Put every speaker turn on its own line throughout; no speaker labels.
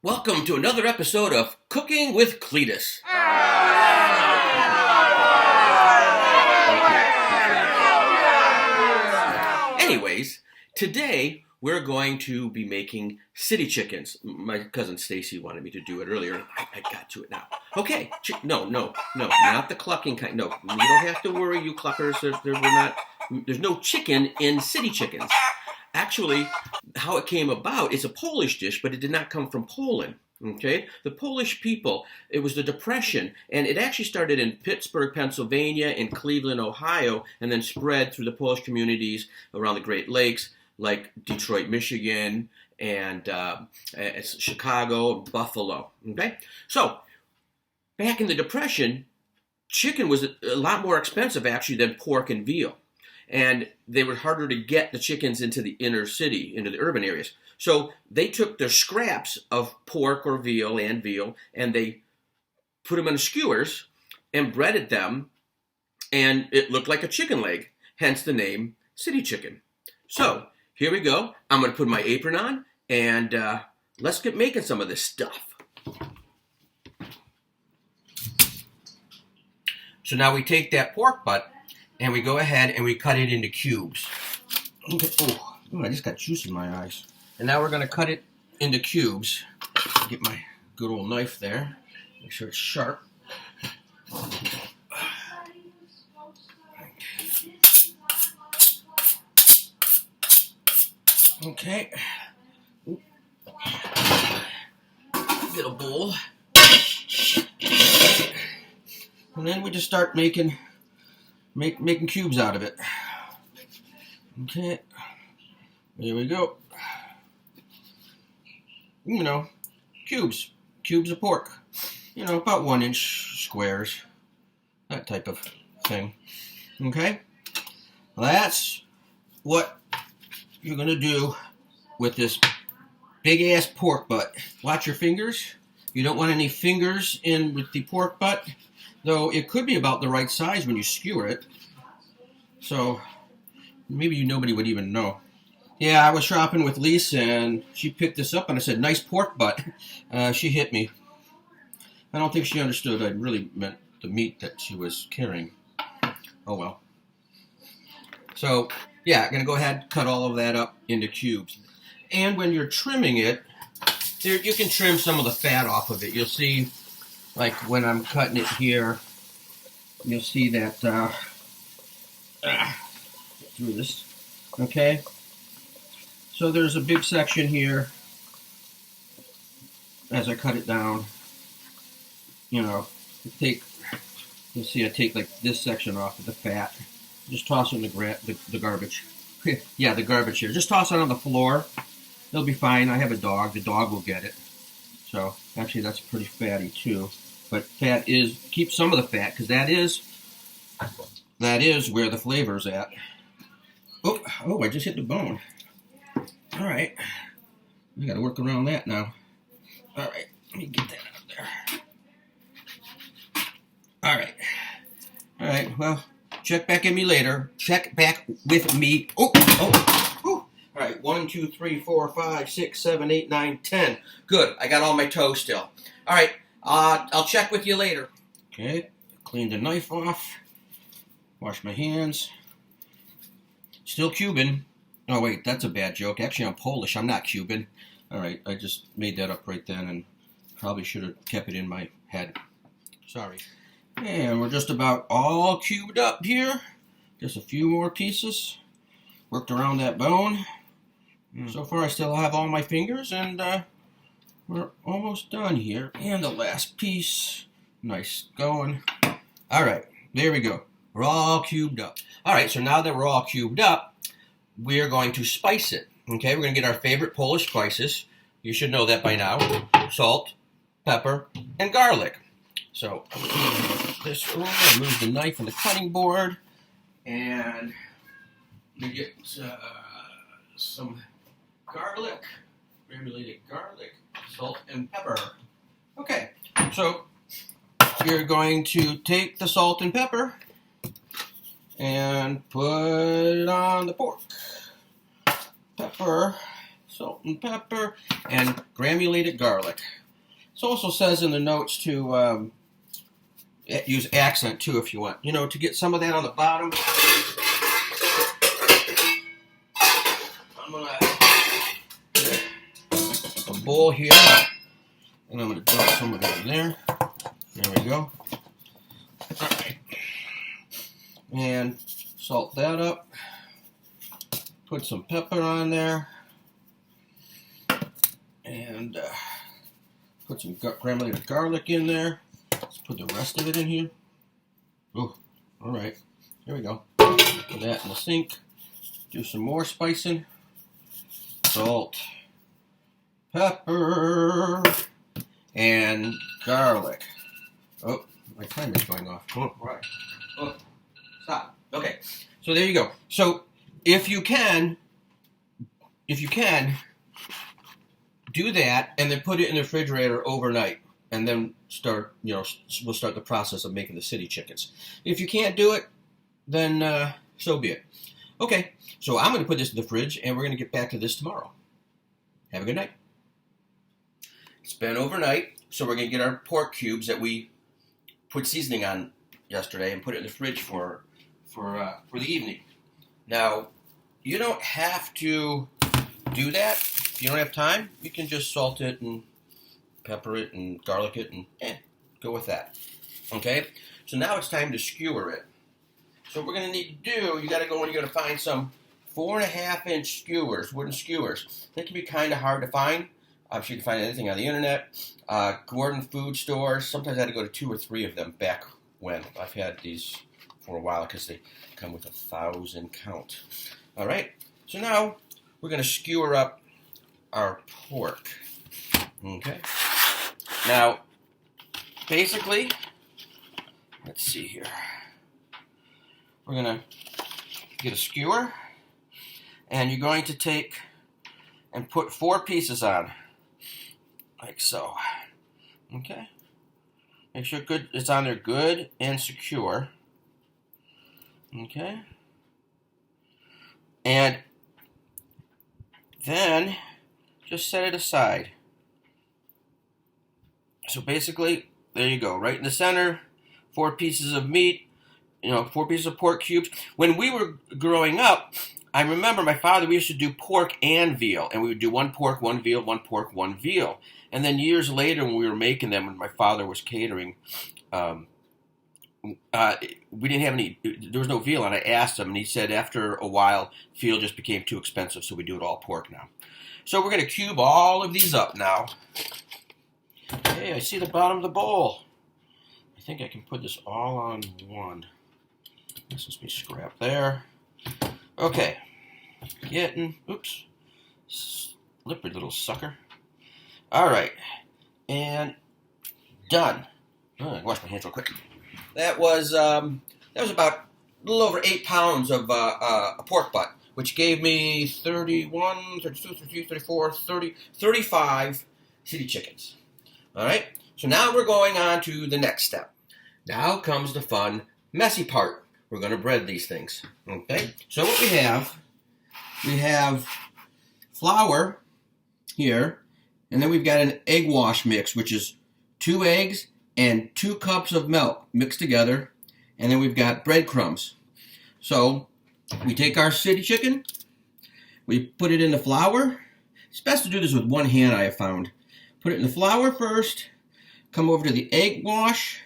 Welcome to another episode of Cooking with Cletus. Anyways, today we're going to be making city chickens. My cousin Stacy wanted me to do it earlier. I got to it now. Okay, no, not the clucking kind. No, you don't have to worry, you cluckers. There's no chicken in city chickens. Actually, how it came about, it's a Polish dish, but it did not come from Poland. Okay, the Polish people, it was the Depression, and it actually started in Pittsburgh, Pennsylvania, and Cleveland, Ohio, and then spread through the Polish communities around the Great Lakes, like Detroit, Michigan, and Chicago, Buffalo. Okay, so back in the Depression, chicken was a lot more expensive actually than pork and veal. And they were harder to get the chickens into the inner city, into the urban areas. So they took their scraps of pork or veal, and they put them in skewers and breaded them, and it looked like a chicken leg, hence the name city chicken. So here we go. I'm going to put my apron on, and let's get making some of this stuff. So now we take that pork butt, and we go ahead and we cut it into cubes. Okay. Oh, I just got juice in my eyes. And now we're going to cut it into cubes. Get my good old knife there. Make sure it's sharp. Okay. Get a bowl. And then we just start making cubes out of it. Okay, there we go. Cubes of pork. About 1-inch squares, that type of thing. Okay, well, that's what you're gonna do with this big ass pork butt. Watch your fingers. You don't want any fingers in with the pork butt. Though it could be about the right size when you skewer it. So maybe nobody would even know. Yeah, I was shopping with Lisa and she picked this up and I said, nice pork butt. She hit me. I don't think she understood I really meant the meat that she was carrying. Oh well. So yeah, I'm going to go ahead and cut all of that up into cubes. And when you're trimming it, you can trim some of the fat off of it. You'll see, like when I'm cutting it here, you'll see that through this. Okay, so there's a big section here. As I cut it down, you'll see I take like this section off of the fat. Just toss it in the garbage. Yeah, the garbage here. Just toss it on the floor. It'll be fine. I have a dog. The dog will get it. So actually, that's pretty fatty too. But keep some of the fat, because that is where the flavor's at. Oh, I just hit the bone. All right, we got to work around that now. All right, let me get that out there. All right. Well, check back at me later. Check back with me. Oh. All right, 1, 2, 3, 4, 5, 6, 7, 8, 9, 10. Good. I got all my toes still. All right. I'll check with you later. Okay, clean the knife off. Wash my hands. Still Cuban. Oh wait, that's a bad joke. Actually, I'm Polish. I'm not Cuban. All right, I just made that up right then and probably should have kept it in my head. Sorry. And we're just about all cubed up here. Just a few more pieces. Worked around that bone. So far, I still have all my fingers, and we're almost done here. And the last piece. Nice going. All right, there we go. We're all cubed up. All right, so now that we're all cubed up, we're going to spice it. Okay, we're going to get our favorite Polish spices. You should know that by now. Salt, pepper, and garlic. So, this one, remove the knife and the cutting board. And we get some garlic, granulated garlic, salt, and pepper. Okay, so you're going to take the salt and pepper and put it on the pork. Pepper, salt and pepper, and granulated garlic. It also says in the notes to use accent too if you want. You know, to get some of that on the bottom. I'm going to get a bowl here, and I'm going to dump some of it in there. There we go. All right. And salt that up. Put some pepper on there. And put some granulated garlic in there. Let's put the rest of it in here. Oh, all right. Here we go. Put that in the sink. Do some more spicing. Salt, pepper, and garlic. Oh, my timer's going off. Oh, right. Oh, stop. Okay. So there you go. So if you can do that and then put it in the refrigerator overnight and then start, we'll start the process of making the city chickens. If you can't do it, then so be it. Okay, so I'm going to put this in the fridge and we're going to get back to this tomorrow. Have a good night. It's been overnight, so we're going to get our pork cubes that we put seasoning on yesterday and put it in the fridge for the evening. Now, you don't have to do that. If you don't have time, you can just salt it and pepper it and garlic it and go with that. Okay? So now it's time to skewer it. So what we're going to need to do, you got to go and you're going to find some 4.5-inch skewers, wooden skewers. They can be kind of hard to find. I'm sure you can find anything on the internet. Gordon food stores. Sometimes I had to go to 2 or 3 of them back when. I've had these for a while because they come with 1,000 count. All right. So now we're going to skewer up our pork. Okay. Now, basically, let's see here. We're going to get a skewer, and you're going to take and put 4 pieces on, like so. Okay. Make sure it's on there good and secure. Okay. And then just set it aside. So basically, there you go, right in the center, 4 pieces of meat, 4 pieces of pork cubes. When we were growing up, I remember my father, we used to do pork and veal, and we would do 1 pork, 1 veal, 1 pork, 1 veal. And then years later, when we were making them, when my father was catering, we didn't have any, there was no veal, and I asked him, and he said after a while, veal just became too expensive, so we do it all pork now. So we're going to cube all of these up now. Hey, I see the bottom of the bowl. I think I can put this all on one. This is me scrap there. Okay. Oops. Slippery little sucker. All right. And done. Oh, I wash my hands real quick. That was about a little over 8 pounds of a pork butt, which gave me 31, 32, 33, 34, 30, 35 city chickens. All right, so now we're going on to the next step. Now comes the fun, messy part. We're going to bread these things. Okay, so what we have flour here, and then we've got an egg wash mix, which is 2 eggs and 2 cups of milk mixed together, and then we've got breadcrumbs. So we take our city chicken, we put it in the flour. It's best to do this with one hand, I have found. Put it in the flour first, come over to the egg wash,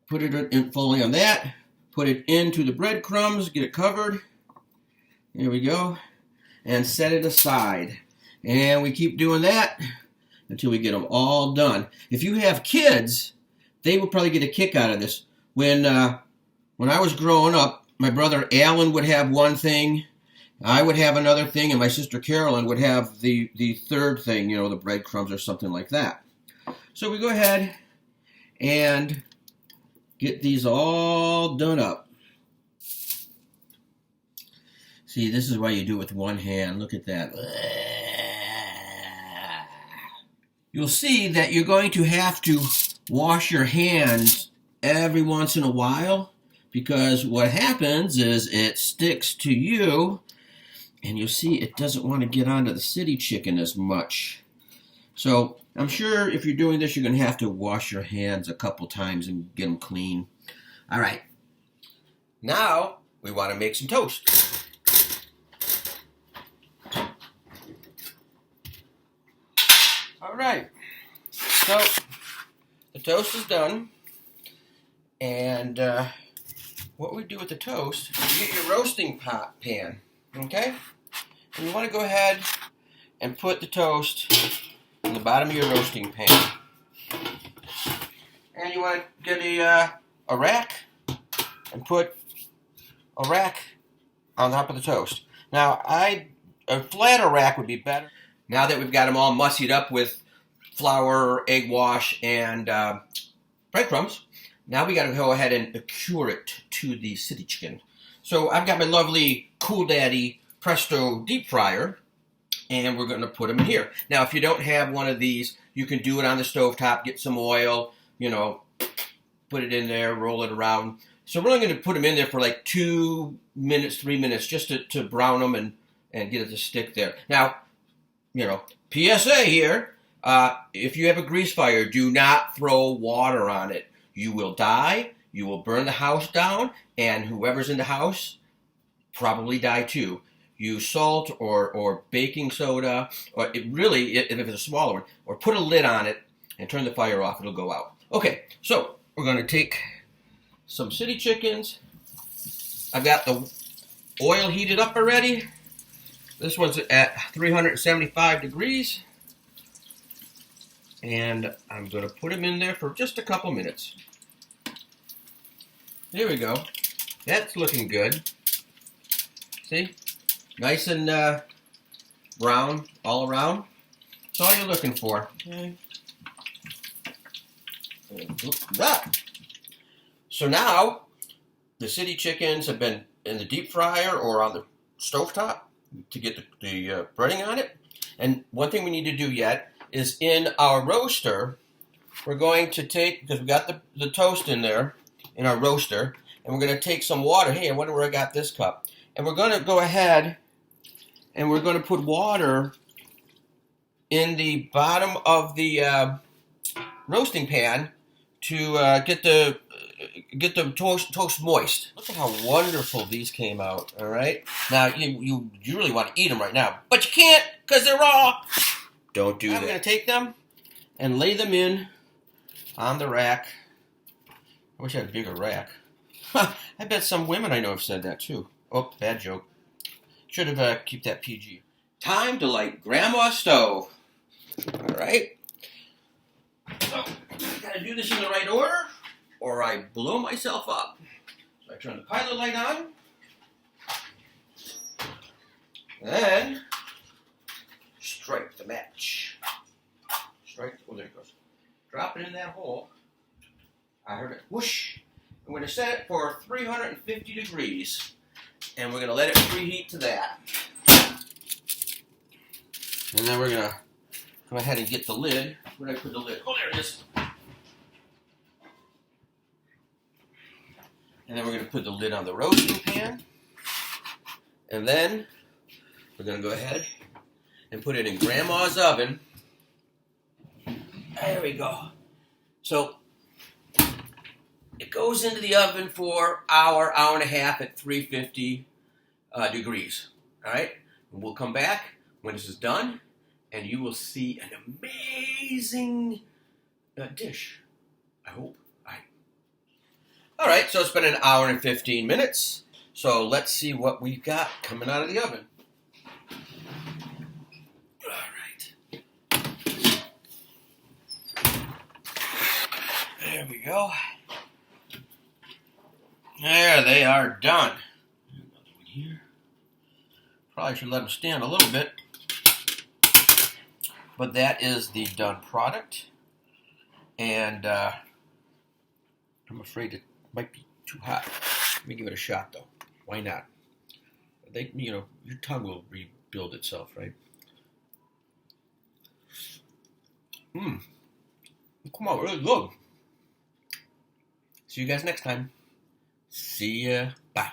put it in fully on that, put it into the breadcrumbs, get it covered. There we go. And set it aside. And we keep doing that until we get them all done. If you have kids, they will probably get a kick out of this. When I was growing up, my brother Alan would have one thing, I would have another thing, and my sister Carolyn would have the third thing, the breadcrumbs or something like that. So we go ahead and get these all done up. See, this is why you do it with one hand. Look at that. You'll see that you're going to have to wash your hands every once in a while, because what happens is it sticks to you And you'll see it doesn't want to get onto the city chicken as much. So I'm sure if you're doing this, you're going to have to wash your hands a couple times and get them clean. All right. Now we want to make some toast. All right. So the toast is done. And what we do with the toast, you get your roasting pan, okay? And you want to go ahead and put the toast in the bottom of your roasting pan. And you want to get a rack and put a rack on top of the toast. Now, a flatter rack would be better. Now that we've got them all mussied up with flour, egg wash, and breadcrumbs, now we got to go ahead and cure it to the city chicken. So I've got my lovely Cool Daddy Presto deep fryer, and we're going to put them in here. Now, if you don't have one of these, you can do it on the stovetop, get some oil, you know, put it in there, roll it around. So we're only going to put them in there for like 2 minutes, 3 minutes, just to brown them and get it to stick there. Now, you know, PSA here, if you have a grease fire, do not throw water on it. You will die, you will burn the house down, and whoever's in the house probably die too. Use salt or baking soda, or if it's a smaller one, or put a lid on it and turn the fire off, it'll go out. Okay, so we're going to take some city chickens. I've got the oil heated up already. This one's at 375 degrees. And I'm going to put them in there for just a couple minutes. There we go. That's looking good. See? Nice and brown all around. That's all you're looking for. Okay. So now, the city chickens have been in the deep fryer or on the stovetop to get the breading on it. And one thing we need to do yet is in our roaster, we're going to take, because we got the toast in there, in our roaster, and we're going to take some water. Hey, I wonder where I got this cup. And we're going to go ahead and we're going to put water in the bottom of the roasting pan to get the toast moist. Look at how wonderful these came out, all right? Now, you really want to eat them right now, but you can't because they're raw. Don't do that. I'm going to take them and lay them in on the rack. I wish I had a bigger rack. I bet some women I know have said that too. Oh, bad joke. Should have keep that PG. Time to light Grandma's stove. All right. So, I got to do this in the right order, or I blow myself up. So I turn the pilot light on. Then strike the match. Strike. Oh, there it goes. Drop it in that hole. I heard it whoosh. I'm going to set it for 350 degrees, and we're going to let it preheat to that. And then we're going to go ahead and get the lid. Where did I put the lid? Oh, there it is. And then we're going to put the lid on the roasting pan. And then we're going to go ahead and put it in Grandma's oven. There we go. So it goes into the oven for hour and a half at 350 degrees. All right? And we'll come back when this is done, and you will see an amazing dish. I hope. All right, so it's been an hour and 15 minutes. So let's see what we've got coming out of the oven. All right. There we go. There they are done. Another one here. Probably should let them stand a little bit. But that is the done product. And I'm afraid it might be too hot. Let me give it a shot, though. Why not? Your tongue will rebuild itself, right? Come on, really good. See you guys next time. See ya. Bye.